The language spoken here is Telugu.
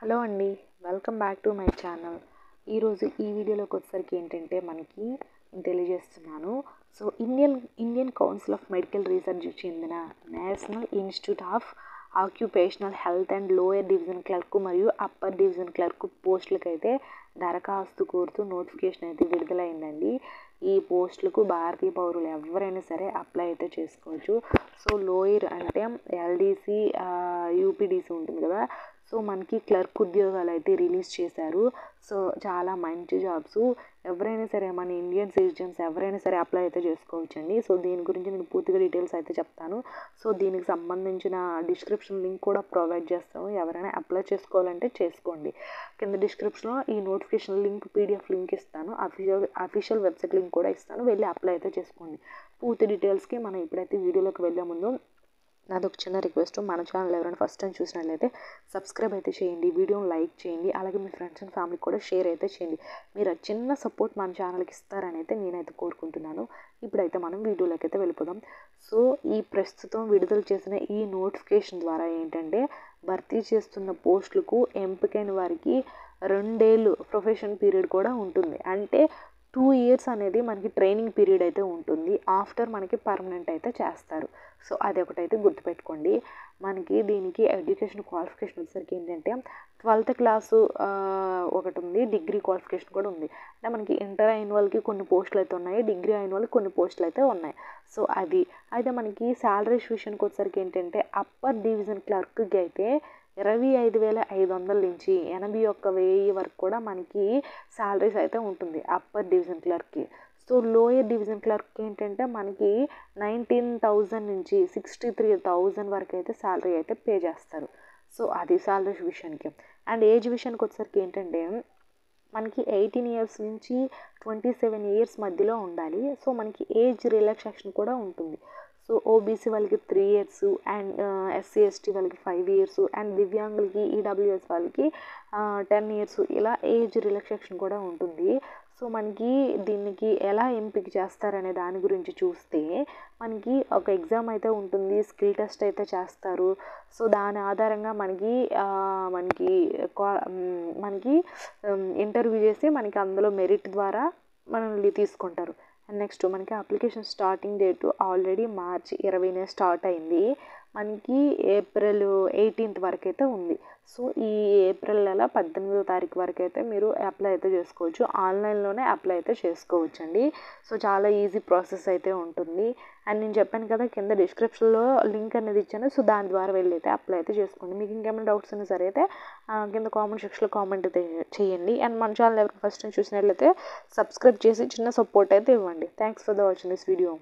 హలో అండి, welcome back to my channel. ఈరోజు ఈ వీడియోలోకి వచ్చేసరికి ఏంటంటే నేను తెలియజేస్తున్నాను. So Indian Council of Medical Research చెందిన National Institute of Occupational Health and lower division clerk మరియు అప్పర్ డివిజన్ క్లర్క్ పోస్టులకు అయితే దరఖాస్తు కోరుతూ నోటిఫికేషన్ అయితే విడుదలైందండి. ఈ పోస్టులకు భారతీయ పౌరులు ఎవరైనా సరే అప్లై అయితే చేసుకోవచ్చు. సో లోయర్ అంటే ఎల్డీసీ యూపీడీసీ ఉంటుంది కదా, సో మనకి క్లర్క్ ఉద్యోగాలు అయితే రిలీజ్ చేశారు. సో చాలా మంచి జాబ్స్, ఎవరైనా సరే మన ఇండియన్ సిటిజన్స్ ఎవరైనా సరే అప్లై అయితే చేసుకోవచ్చండి. సో దీని గురించి నేను పూర్తిగా డీటెయిల్స్ అయితే చెప్తాను. సో దీనికి సంబంధించిన డిస్క్రిప్షన్ లింక్ కూడా ప్రొవైడ్ చేస్తాను. ఎవరైనా అప్లై చేసుకోవాలంటే చేసుకోండి. కింద డిస్క్రిప్షన్లో ఈ నోటిఫికేషన్ లింక్ పీడిఎఫ్ లింక్ ఇస్తాను, అఫీషియల్ వెబ్సైట్ లింక్ కూడా ఇస్తాను, వెళ్ళి అప్లై అయితే చేసుకోండి. పూర్తి డీటెయిల్స్కి మనం ఇప్పుడైతే వీడియోలోకి వెళ్ళే ముందు నాదొక చిన్న రిక్వెస్ట్, మన ఛానల్ ఎవరైనా ఫస్ట్ టైం చూసినట్లయితే సబ్స్క్రైబ్ అయితే చేయండి, వీడియోని లైక్ చేయండి, అలాగే మీ ఫ్రెండ్స్ అండ్ ఫ్యామిలీకి కూడా షేర్ అయితే చేయండి. మీరు చిన్న సపోర్ట్ మన ఛానల్కి ఇస్తారని అయితే నేనైతే కోరుకుంటున్నాను. ఇప్పుడైతే మనం వీడియోలోకి అయితే వెళ్ళిపోదాం. సో ఈ ప్రస్తుతం విడుదల చేసిన ఈ నోటిఫికేషన్ ద్వారా ఏంటంటే భర్తీ చేస్తున్న పోస్టులకు ఎంపికైన వారికి 2 ఏళ్ళు ప్రొఫెషన్ పీరియడ్ కూడా ఉంటుంది. అంటే 2 ఇయర్స్ అనేది మనకి ట్రైనింగ్ పీరియడ్ అయితే ఉంటుంది. ఆఫ్టర్ మనకి పర్మనెంట్ అయితే చేస్తారు. సో అది ఒకటైతే గుర్తుపెట్టుకోండి. మనకి దీనికి ఎడ్యుకేషన్ క్వాలిఫికేషన్ వచ్చేసరికి ఏంటంటే 12th క్లాసు ఒకటి ఉంది, డిగ్రీ క్వాలిఫికేషన్ కూడా ఉంది. అంటే మనకి ఇంటర్ అయిన వాళ్ళకి కొన్ని పోస్టులు అయితే ఉన్నాయి, డిగ్రీ అయిన వాళ్ళకి కొన్ని పోస్టులు అయితే ఉన్నాయి. సో అది అయితే మనకి శాలరీస్ విషయానికి వచ్చేసరికి ఏంటంటే అప్పర్ డివిజన్ క్లర్క్కి అయితే 25,500 నుంచి 81,000 వరకు కూడా మనకి శాలరీస్ అయితే ఉంటుంది అప్పర్ డివిజన్ క్లర్క్కి. సో లోయర్ డివిజన్ క్లర్క్ ఏంటంటే మనకి 19,000 నుంచి 63,000 వరకు అయితే శాలరీ అయితే పే చేస్తారు. సో అది శాలరీస్ విషయానికి. అండ్ ఏజ్ విషయానికి వచ్చేసరికి ఏంటంటే మనకి 18 ఇయర్స్ నుంచి 27 ఇయర్స్ మధ్యలో ఉండాలి. సో మనకి ఏజ్ రిలాక్సేషన్ కూడా ఉంటుంది. సో ఓబీసీ వాళ్ళకి 3 ఇయర్స్ అండ్ ఎస్సీ ఎస్టీ వాళ్ళకి 5 ఇయర్స్ అండ్ దివ్యాంగులకి ఈడబ్ల్యూఎస్ వాళ్ళకి 10 ఇయర్స్ ఇలా ఏజ్ రిలాక్సేషన్ కూడా ఉంటుంది. సో మనకి దీనికి ఎలా ఎంపిక చేస్తారనే దాని గురించి చూస్తే మనకి ఒక ఎగ్జామ్ అయితే ఉంటుంది, స్కిల్ టెస్ట్ అయితే చేస్తారు. సో దాని ఆధారంగా మనకి ఇంటర్వ్యూ చేసి మనకి అందులో మెరిట్ ద్వారా మనల్ని తీసుకుంటారు. అండ్ నెక్స్ట్ మనకి అప్లికేషన్ స్టార్టింగ్ డేటు ఆల్రెడీ మార్చి 20నే స్టార్ట్ అయింది, మనకి ఏప్రిల్ 18th వరకు అయితే ఉంది. సో ఈ ఏప్రిల్ నెల 18వ తారీఖు వరకు అయితే మీరు అప్లై అయితే చేసుకోవచ్చు. ఆన్లైన్లోనే అప్లై అయితే చేసుకోవచ్చు అండి. సో చాలా ఈజీ ప్రాసెస్ అయితే ఉంటుంది. అండ్ నేను చెప్పాను కదా కింద డిస్క్రిప్షన్లో లింక్ అనేది ఇచ్చాను. సో దాని ద్వారా వెళ్ళి అయితే అప్లై అయితే చేసుకోండి. మీకు ఇంకేమైనా డౌట్స్ ఉన్నా సరే అయితే కింద కామెంట్ సెక్షన్లో కామెంట్ అయితే చేయండి. అండ్ మన ఛానల్ ఎవరికి ఫస్ట్ టైం చూసినట్లయితే సబ్స్క్రైబ్ చేసి చిన్న సపోర్ట్ అయితే ఇవ్వండి. Thanks for the watching this video.